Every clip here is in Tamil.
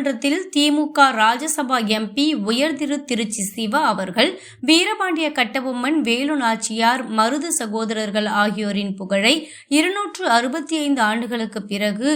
நாடாளுமன்றத்தில் திமுக ராஜ்யசபா எம்பி உயர்திரு திருச்சி சிவா அவர்கள் வீரபாண்டிய கட்டபொம்மன், வேலு நாச்சியார், மருது சகோதரர்கள் ஆகியோரின் புகழை 265 ஆண்டுகளுக்கு பிறகு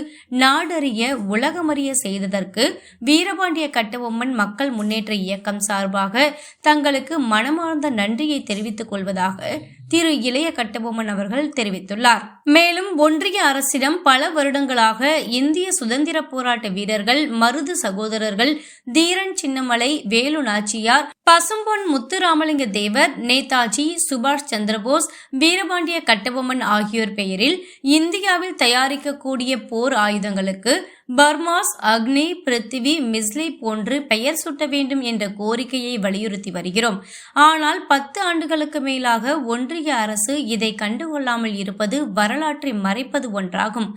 நாடறிய உலகமறிய செய்ததற்கு வீரபாண்டிய கட்டபொம்மன் மக்கள் முன்னேற்ற இயக்கம் சார்பாக தங்களுக்கு மனமார்ந்த நன்றியை தெரிவித்துக் கொள்வதாக திரு இளைய கட்டபொம்மன் அவர்கள் தெரிவித்துள்ளார். மேலும் ஒன்றிய அரசிடம் பல வருடங்களாக இந்திய சுதந்திர போராட்ட வீரர்கள், மருது சகோதரர்கள், தீரன் சின்னமலை, வேலு நாச்சியார், பசும்பொன் முத்துராமலிங்க தேவர், நேதாஜி சுபாஷ் சந்திரபோஸ், வீரபாண்டிய கட்டபொம்மன் ஆகியோர் பெயரில் இந்தியாவில் தயாரிக்கக்கூடிய போர் ஆயுதங்களுக்கு பர்மாஸ், அக்னி, பிருத்திவி, மிஸ்லி போன்று பெயர் சூட்ட வேண்டும் என்ற கோரிக்கையை வலியுறுத்தி வருகிறோம். ஆனால் 10 ஆண்டுகளுக்கு மேலாக ஒன்றிய அரசு இதை கண்டுகொள்ளாமல் இருப்பது வரலாற்றை மறைப்பது ஒன்றாகும்.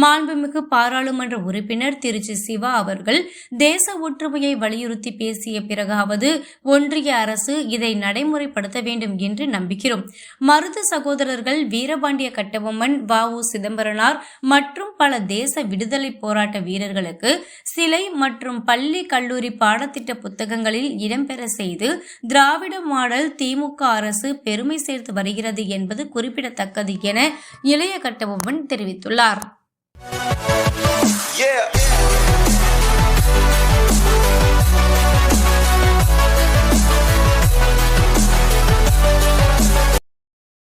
மாண்புமிகு பாராளுமன்ற உறுப்பினர் திருச்சி சிவா அவர்கள் தேச ஒற்றுமையை வலியுறுத்தி பேசிய பிறகாவது ஒன்றிய அரசு இதை நடைமுறைப்படுத்த வேண்டும் என்று நம்புகிறோம். மருது சகோதரர்கள், வீரபாண்டிய கட்டபொம்மன், வ.உ. சிதம்பரனார் மற்றும் பல தேச விடுதலை போராட்ட வீரர்களுக்கு சிலை மற்றும் பள்ளி கல்லூரி பாடத்திட்ட புத்தகங்களில் இடம்பெற செய்து திராவிட மாடல் திமுக அரசு பெருமை சேர்த்து வருகிறது என்பது குறிப்பிடத்தக்கது என இளைய கட்டபொம்மன் தெரிவித்துள்ளார்.